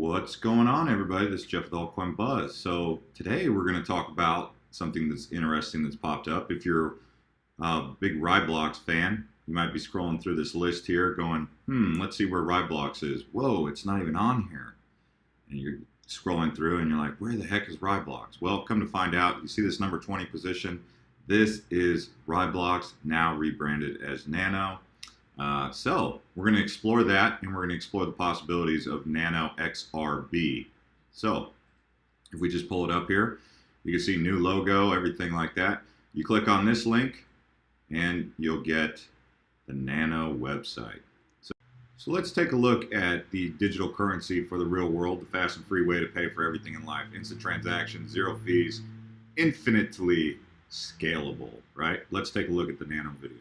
What's going on, everybody? This is Jeff with Altcoin Buzz. So today we're going to talk about something that's interesting that's popped up. If you're a big Raiblocks fan, you might be scrolling through this list here going, let's see where Raiblocks is. Whoa, it's not even on here. And you're scrolling through and you're like, where the heck is Raiblocks? Well, come to find out, you see this number 20 position? This is Raiblocks, now rebranded as NANO. So we're going to explore that, and we're going to explore the possibilities of NANO XRB. So if we just pull it up here, you can see new logo, everything like that. You click on this link and you'll get the NANO website. So let's take a look at the digital currency for the real world, the fast and free way to pay for everything in life. Instant transactions, zero fees, infinitely scalable, right? Let's take a look at the NANO video.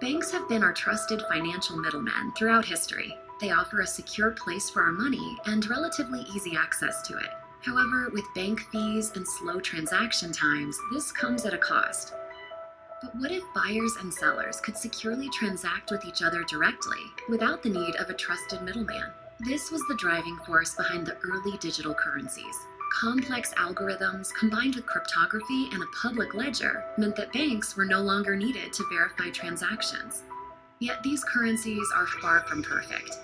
Banks have been our trusted financial middlemen throughout history. They offer a secure place for our money and relatively easy access to it. However, with bank fees and slow transaction times, this comes at a cost. But what if buyers and sellers could securely transact with each other directly without the need of a trusted middleman? This was the driving force behind the early digital currencies. Complex algorithms combined with cryptography and a public ledger meant that banks were no longer needed to verify transactions. Yet these currencies are far from perfect.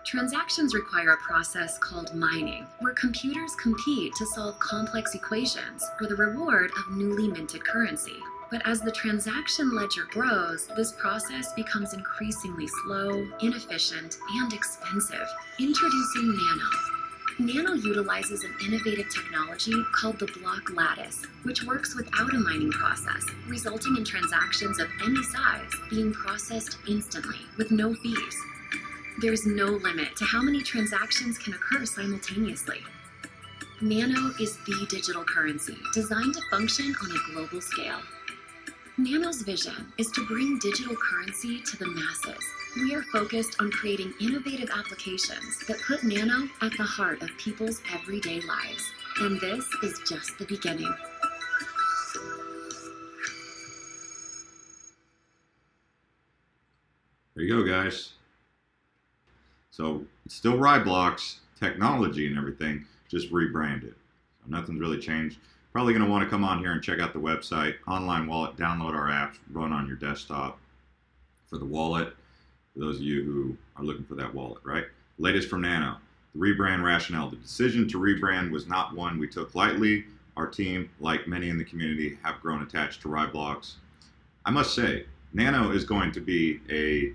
Transactions require a process called mining, where computers compete to solve complex equations for the reward of newly minted currency. But as the transaction ledger grows, this process becomes increasingly slow, inefficient, and expensive. Introducing NANO. NANO utilizes an innovative technology called the block lattice, which works without a mining process, resulting in transactions of any size being processed instantly with no fees. There's no limit to how many transactions can occur simultaneously. NANO is the digital currency designed to function on a global scale. NANO's vision is to bring digital currency to the masses. We are focused on creating innovative applications that put NANO at the heart of people's everyday lives. And this is just the beginning. There you go, guys. So it's still Raiblocks technology and everything, just rebranded. So nothing's really changed. Probably going to want to come on here and check out the website, online wallet, download our apps, run on your desktop for the wallet. For those of you who are looking for that wallet, right? Latest from NANO, the rebrand rationale. The decision to rebrand was not one we took lightly. Our team, like many in the community, have grown attached to Raiblocks. I must say, NANO is going to be a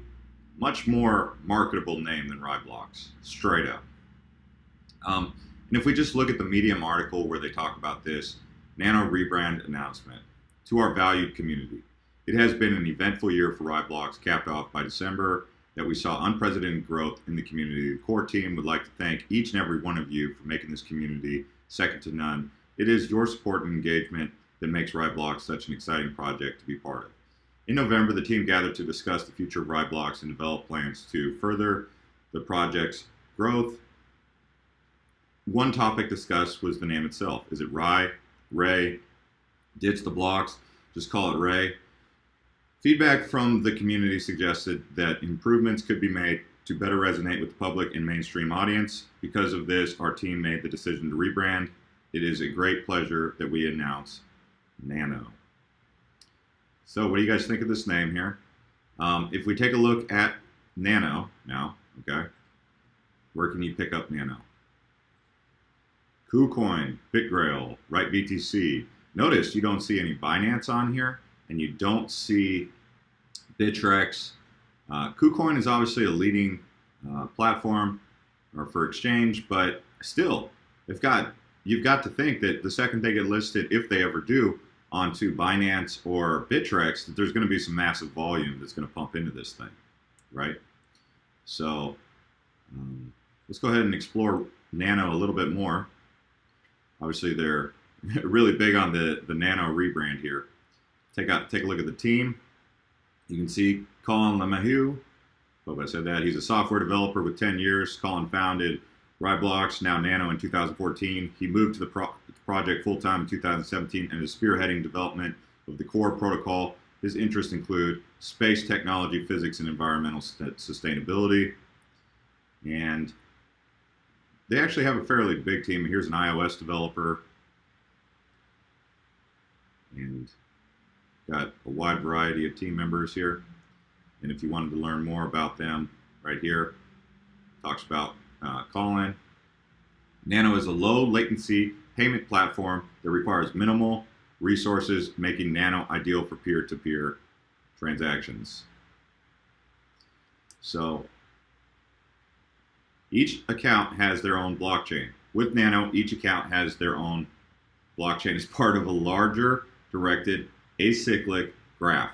much more marketable name than Raiblocks, straight up. And if we just look at the Medium article where they talk about this, NANO rebrand announcement to our valued community. It has been an eventful year for Raiblocks, capped off by December, that we saw unprecedented growth in the community. The core team would like to thank each and every one of you for making this community second to none. It is your support and engagement that makes Raiblocks such an exciting project to be part of. In November, the team gathered to discuss the future of Raiblocks and develop plans to further the project's growth. One topic discussed was the name itself. Is it Ray? Ditch the blocks, just call it Ray. Feedback from the community suggested that improvements could be made to better resonate with the public and mainstream audience. Because of this, our team made the decision to rebrand. It is a great pleasure that we announce NANO. So what do you guys think of this name here? If we take a look at NANO now, okay, where can you pick up NANO? KuCoin, BitGrail, BTC. Notice you don't see any Binance on here, and you don't see Bittrex. KuCoin is obviously a leading platform or for exchange, but still, you've got to think that the second they get listed, if they ever do, onto Binance or Bittrex, that there's going to be some massive volume that's going to pump into this thing, right? So let's go ahead and explore NANO a little bit more. Obviously, they're really big on the NANO rebrand here. Take a look at the team. You can see Colin LeMahieu. Hope I said that. He's a software developer with 10 years. Colin founded Raiblocks, now NANO, in 2014. He moved to the project full-time in 2017 and is spearheading development of the core protocol. His interests include space technology, physics, and environmental sustainability. And they actually have a fairly big team. Here's an iOS developer, and got a wide variety of team members here. And if you wanted to learn more about them, right here, talks about Colin. NANO is a low latency payment platform that requires minimal resources, making NANO ideal for peer-to-peer transactions. So each account has their own blockchain. With NANO, each account has their own blockchain as part of a larger directed acyclic graph.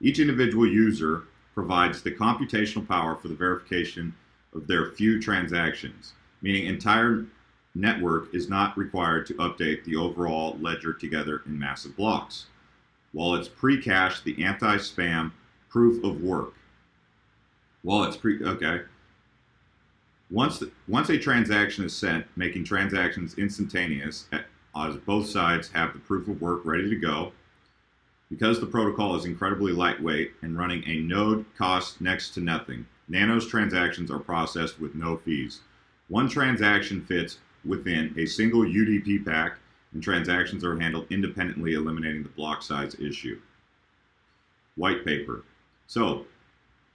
Each individual user provides the computational power for the verification of their few transactions, meaning entire network is not required to update the overall ledger together in massive blocks. Wallets pre-cache the anti-spam proof of work. Wallets okay. Once a transaction is sent, making transactions instantaneous, as both sides have the proof of work ready to go. Because the protocol is incredibly lightweight and running a node costs next to nothing, NANO's transactions are processed with no fees. One transaction fits within a single UDP pack, and transactions are handled independently, eliminating the block size issue. White paper. So, if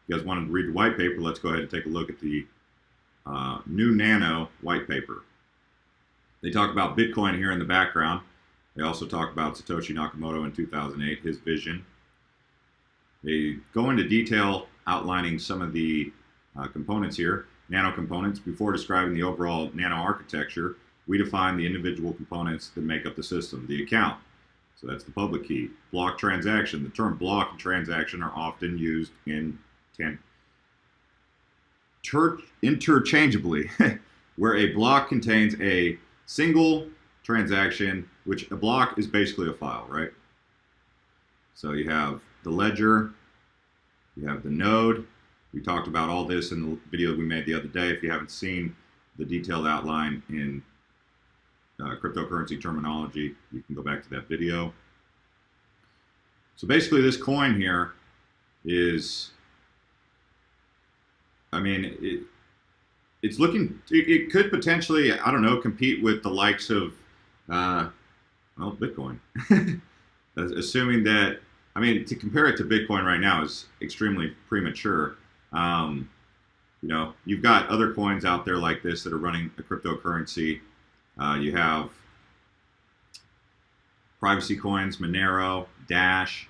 you guys wanted to read the white paper, let's go ahead and take a look at the new NANO white paper. They talk about Bitcoin here in the background. They also talk about Satoshi Nakamoto in 2008, his vision. They go into detail outlining some of the components here, NANO components. Before describing the overall NANO architecture, we define the individual components that make up the system. The account, so that's the public key. Block transaction. The term block and transaction are often used interchangeably, where a block contains a single transaction, which a block is basically a file, right? So you have the ledger, you have the node. We talked about all this in the video we made the other day. If you haven't seen the detailed outline in cryptocurrency terminology, you can go back to that video. So basically this coin here is, I mean, it's looking, it could potentially, I don't know, compete with the likes of, well, Bitcoin. Assuming that, I mean, to compare it to Bitcoin right now is extremely premature. You know, you've got other coins out there like this that are running a cryptocurrency. You have privacy coins, Monero, Dash.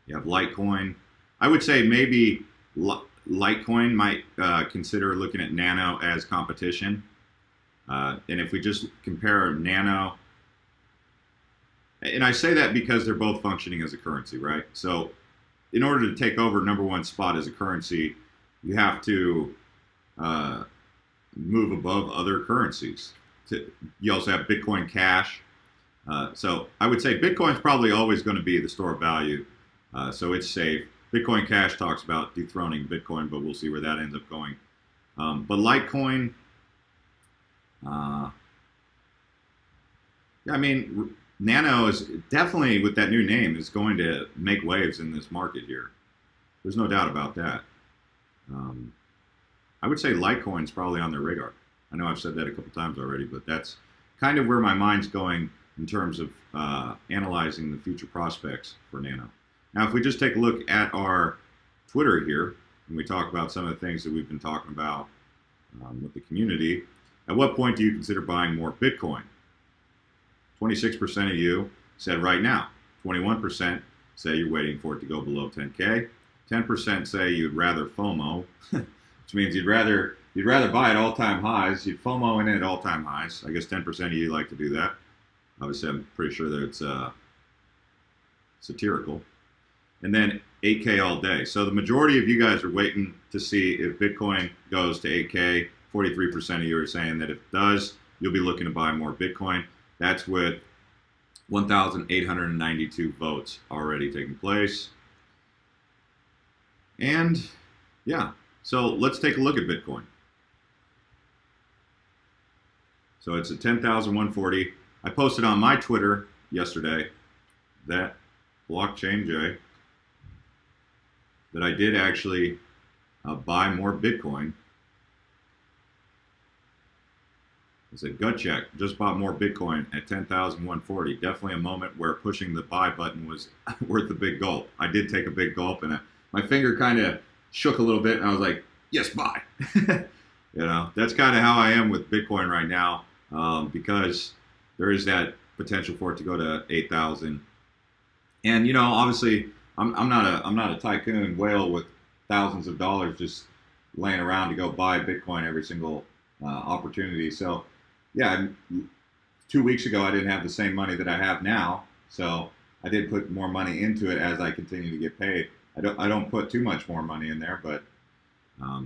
You have Litecoin. I would say maybe Litecoin might consider looking at NANO as competition. And if we just compare NANO, and I say that because they're both functioning as a currency, right? So in order to take over #1 spot as a currency, you have to move above other currencies. You also have Bitcoin Cash. So I would say Bitcoin's probably always going to be the store of value, so it's safe. Bitcoin Cash talks about dethroning Bitcoin, but we'll see where that ends up going. But Litecoin, yeah, I mean, NANO is definitely, with that new name, is going to make waves in this market here. There's no doubt about that. I would say Litecoin's probably on their radar. I know I've said that a couple times already, but that's kind of where my mind's going in terms of analyzing the future prospects for NANO. Now, if we just take a look at our Twitter here, and we talk about some of the things that we've been talking about with the community, at what point do you consider buying more Bitcoin? 26% of you said right now. 21% say you're waiting for it to go below 10K. 10% say you'd rather FOMO, which means you'd rather buy at all-time highs. You'd FOMO in it at all-time highs. I guess 10% of you like to do that. Obviously, I'm pretty sure that it's satirical. And then 8K all day. So the majority of you guys are waiting to see if Bitcoin goes to 8K. 43% of you are saying that if it does, you'll be looking to buy more Bitcoin. That's with 1,892 votes already taking place. And yeah, so let's take a look at Bitcoin. So it's at 10,140. I posted on my Twitter yesterday, that blockchain J, that I did actually buy more Bitcoin. I said, gut check. Just bought more Bitcoin at 10,140. Definitely a moment where pushing the buy button was worth a big gulp. I did take a big gulp, and my finger kind of shook a little bit, and I was like, yes, buy. That's kind of how I am with Bitcoin right now, because there is that potential for it to go to 8,000. And obviously, I'm not a tycoon whale with thousands of dollars just laying around to go buy Bitcoin every single opportunity. So, yeah, 2 weeks ago I didn't have the same money that I have now, so I did put more money into it as I continue to get paid. I don't put too much more money in there, but I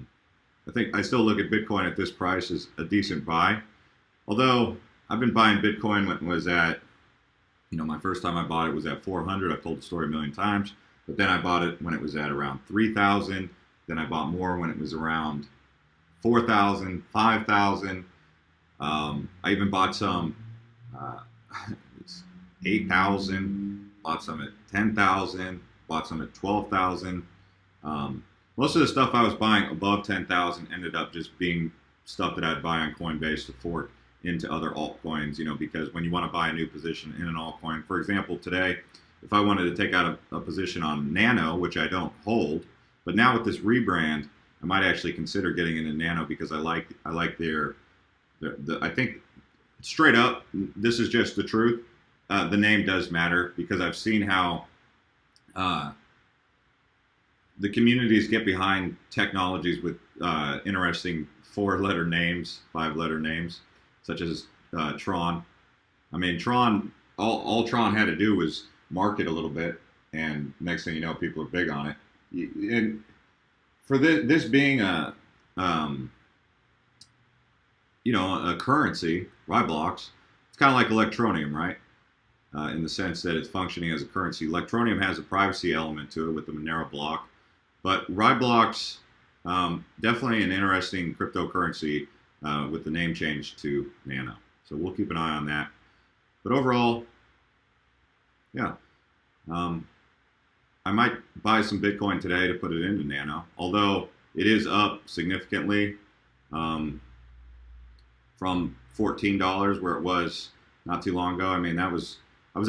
think I still look at Bitcoin at this price as a decent buy. Although I've been buying Bitcoin when it was at, my first time I bought it was at 400. I've told the story a million times, but then I bought it when it was at around 3,000. Then I bought more when it was around 4,000, 5,000. I even bought some, it's 8,000, bought some at 10,000, bought some at 12,000. Most of the stuff I was buying above 10,000 ended up just being stuff that I'd buy on Coinbase to fork into other altcoins, because when you want to buy a new position in an altcoin, for example, today, if I wanted to take out a position on NANO, which I don't hold, but now with this rebrand, I might actually consider getting into NANO because I like their I think straight up, this is just the truth. The name does matter because I've seen how the communities get behind technologies with interesting 4-letter names, 5-letter names, such as Tron. I mean, Tron, all Tron had to do was market a little bit, and next thing you know, people are big on it. And for this being a currency, Raiblocks, it's kind of like Electronium, right? In the sense that it's functioning as a currency. Electronium has a privacy element to it with the Monero block, but Raiblocks, definitely an interesting cryptocurrency with the name change to NANO. So we'll keep an eye on that. But overall, yeah, I might buy some Bitcoin today to put it into NANO, although it is up significantly from $14 where it was not too long ago. I mean, I was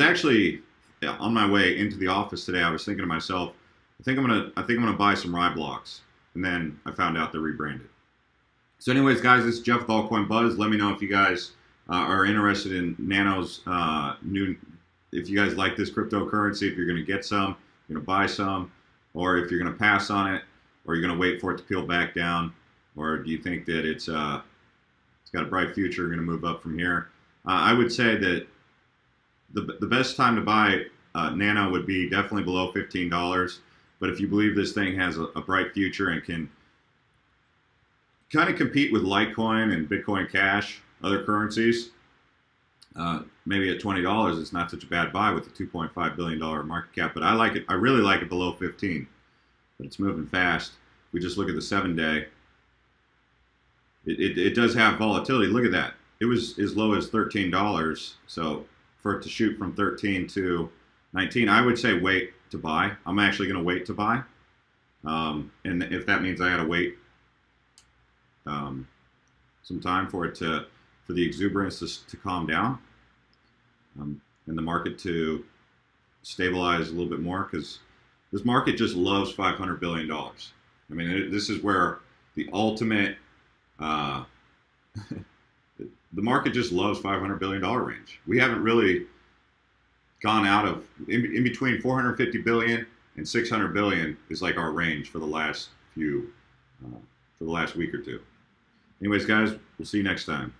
actually on my way into the office today. I was thinking to myself, I think I'm gonna buy some Raiblocks, and then I found out they're rebranded. So, anyways, guys, this is Jeff with Altcoin Buzz. Let me know if you guys are interested in NANO's new. If you guys like this cryptocurrency, if you're gonna get some, you're gonna buy some, or if you're gonna pass on it, or you're gonna wait for it to peel back down, or do you think that it's got a bright future, going to move up from here? I would say that the best time to buy NANO would be definitely below $15. But if you believe this thing has a bright future and can kind of compete with Litecoin and Bitcoin Cash, other currencies, maybe at $20, it's not such a bad buy with a $2.5 billion market cap. But I like it. I really like it below 15. But it's moving fast. We just look at the 7-day. It does have volatility. Look at that. It was as low as $13. So for it to shoot from 13 to 19, I would say wait to buy. I'm actually going to wait to buy. And if that means I got to wait some time for the exuberance to calm down and the market to stabilize a little bit more, because this market just loves $500 billion. I mean, this is where the ultimate the market just loves $500 billion range. We haven't really gone out of in between 450 billion and 600 billion is like our range for the last week or two. Anyways, guys, we'll see you next time.